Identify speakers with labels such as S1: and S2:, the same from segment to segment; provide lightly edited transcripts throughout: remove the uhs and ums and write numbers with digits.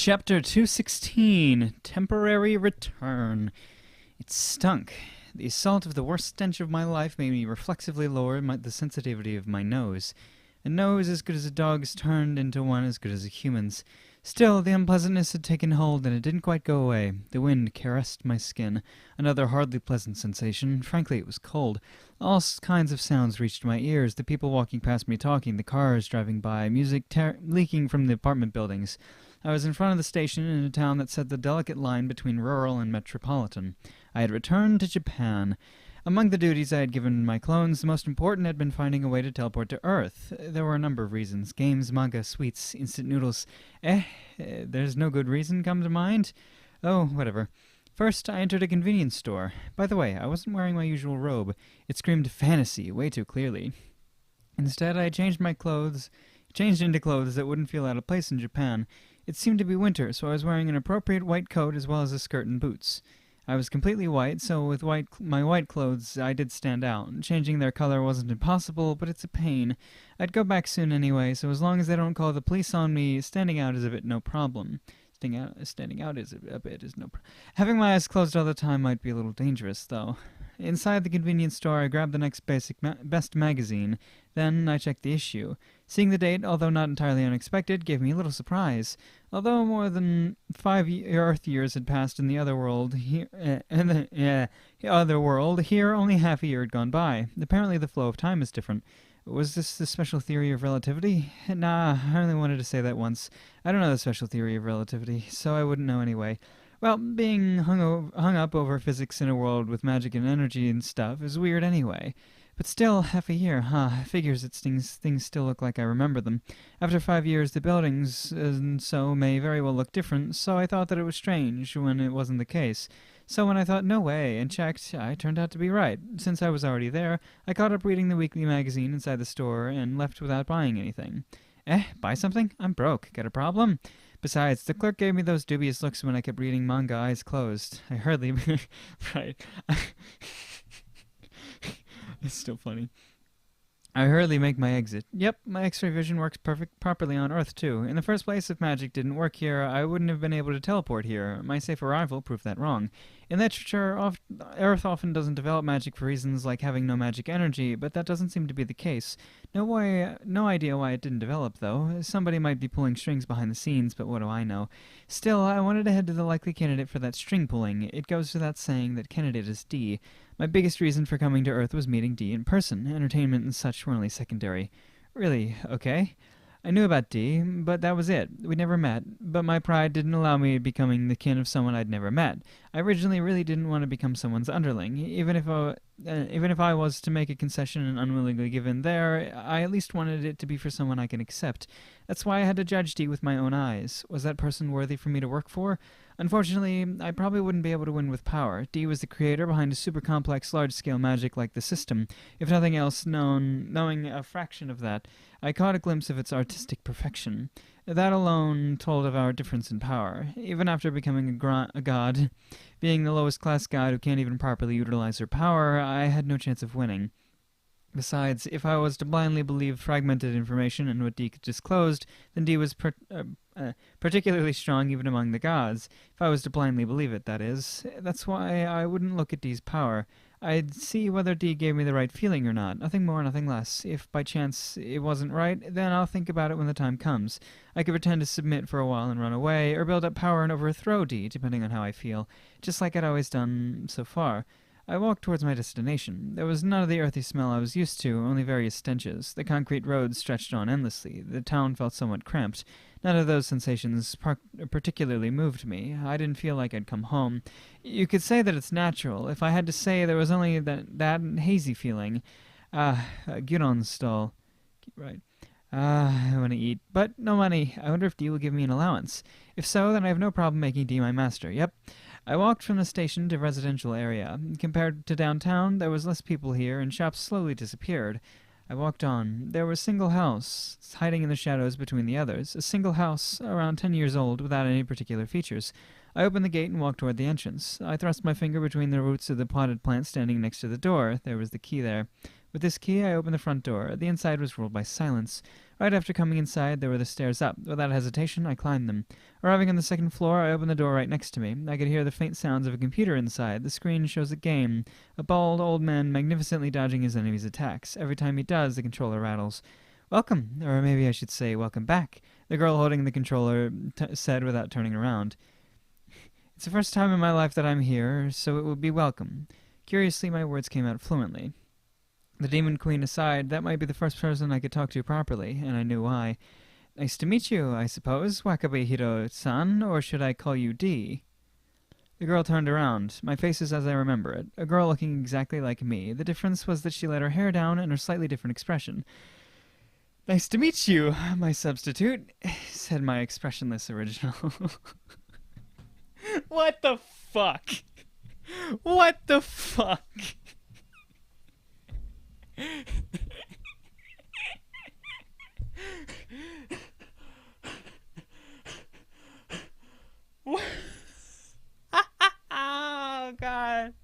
S1: Chapter 216, Temporary Return. It stunk. The assault of the worst stench of my life made me reflexively lower the sensitivity of my nose. A nose as good as a dog's turned into one as good as a human's. Still, the unpleasantness had taken hold, and it didn't quite go away. The wind caressed my skin, another hardly pleasant sensation. Frankly, it was cold. All kinds of sounds reached my ears, the people walking past me talking, the cars driving by, music leaking from the apartment buildings. I was in front of the station in a town that set the delicate line between rural and metropolitan. I had returned to Japan. Among the duties I had given my clones, the most important had been finding a way to teleport to Earth. There were a number of reasons. Games, manga, sweets, instant noodles. There's no good reason come to mind? Oh, whatever. First, I entered a convenience store. By the way, I wasn't wearing my usual robe. It screamed fantasy way too clearly. Instead, I changed into clothes that wouldn't feel out of place in Japan. It seemed to be winter, so I was wearing an appropriate white coat as well as a skirt and boots. I was completely white, so with my white clothes I did stand out. Changing their color wasn't impossible, but it's a pain. I'd go back soon anyway, so as long as they don't call the police on me, standing out is a bit no problem. Standing out is a bit is no problem. Having my eyes closed all the time might be a little dangerous, though. Inside the convenience store, I grabbed the next best magazine. Then I checked the issue. Seeing the date, although not entirely unexpected, gave me a little surprise. Although more than 5 Earth years had passed in the other world, here only half a year had gone by. Apparently the flow of time is different. Was this the special theory of relativity? Nah, I only wanted to say that once. I don't know the special theory of relativity, so I wouldn't know anyway. Well, being hung up over physics in a world with magic and energy and stuff is weird anyway. But still, half a year, figures things still look like I remember them. After 5 years, the buildings and so may very well look different, so I thought that it was strange when it wasn't the case. So when I thought, no way, and checked, I turned out to be right. Since I was already there, I caught up reading the weekly magazine inside the store and left without buying anything. Buy something? I'm broke. Got a problem? Besides, the clerk gave me those dubious looks when I kept reading manga eyes closed. I hardly... right. It's still funny. I hurriedly make my exit. Yep, my X-ray vision works properly on Earth, too. In the first place, if magic didn't work here, I wouldn't have been able to teleport here. My safe arrival proved that wrong. In literature, Earth often doesn't develop magic for reasons like having no magic energy, but that doesn't seem to be the case. No idea why it didn't develop, though. Somebody might be pulling strings behind the scenes, but what do I know? Still, I wanted to head to the likely candidate for that string pulling. It goes without saying that candidate is D. My biggest reason for coming to Earth was meeting D in person. Entertainment and such were only secondary. Really, okay. I knew about D, but that was it. We never met, but my pride didn't allow me becoming the kin of someone I'd never met. I originally really didn't want to become someone's underling. Even if I was to make a concession and unwillingly give in there, I at least wanted it to be for someone I can accept. That's why I had to judge D with my own eyes. Was that person worthy for me to work for? Unfortunately, I probably wouldn't be able to win with power. D was the creator behind a super complex, large-scale magic like the system. If nothing else, knowing a fraction of that, I caught a glimpse of its artistic perfection. That alone told of our difference in power. Even after becoming a god, being the lowest-class god who can't even properly utilize her power, I had no chance of winning. Besides, if I was to blindly believe fragmented information and what D disclosed, then D was particularly strong even among the gods. If I was to blindly believe it, that is. That's why I wouldn't look at D's power. I'd see whether D gave me the right feeling or not. Nothing more, nothing less. If by chance it wasn't right, then I'll think about it when the time comes. I could pretend to submit for a while and run away, or build up power and overthrow D, depending on how I feel, just like I'd always done so far. I walked towards my destination. There was none of the earthy smell I was used to, only various stenches. The concrete roads stretched on endlessly. The town felt somewhat cramped. None of those sensations particularly moved me. I didn't feel like I'd come home. You could say that it's natural. If I had to say, there was only that hazy feeling. Giron stall. Right. I want to eat, but no money. I wonder if D will give me an allowance. If so, then I have no problem making D my master. Yep. I walked from the station to residential area. Compared to downtown, there was less people here, and shops slowly disappeared. I walked on. There was a single house, hiding in the shadows between the others. A single house, around 10 years old, without any particular features. I opened the gate and walked toward the entrance. I thrust my finger between the roots of the potted plant standing next to the door. There was the key there. With this key, I opened the front door. The inside was ruled by silence. Right after coming inside, there were the stairs up. Without hesitation, I climbed them. Arriving on the second floor, I opened the door right next to me. I could hear the faint sounds of a computer inside. The screen shows a game. A bald old man magnificently dodging his enemy's attacks. Every time he does, the controller rattles. Welcome, or maybe I should say welcome back, the girl holding the controller said without turning around. It's the first time in my life that I'm here, so it would be welcome. Curiously, my words came out fluently. The Demon Queen aside, that might be the first person I could talk to properly, and I knew why. Nice to meet you, I suppose, Wakabe-hiro-san, or should I call you D? The girl turned around. My face is as I remember it. A girl looking exactly like me. The difference was that she let her hair down and her slightly different expression. Nice to meet you, my substitute, said my expressionless original. What the fuck? What the fuck? What? Oh, God.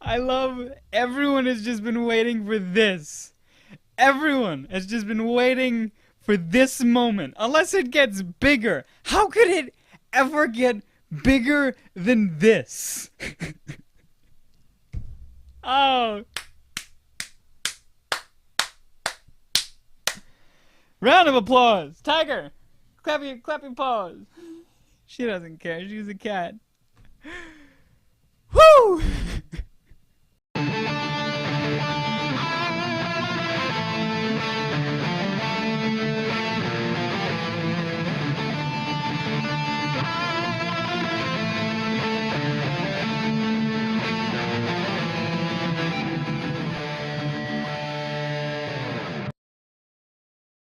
S1: I love everyone has just been waiting for this. Everyone has just been waiting for this moment. Unless it gets bigger. How could it ever get bigger than this? Oh. Round of applause. Tiger. Clap your paws. She doesn't care. She's a cat. Woo!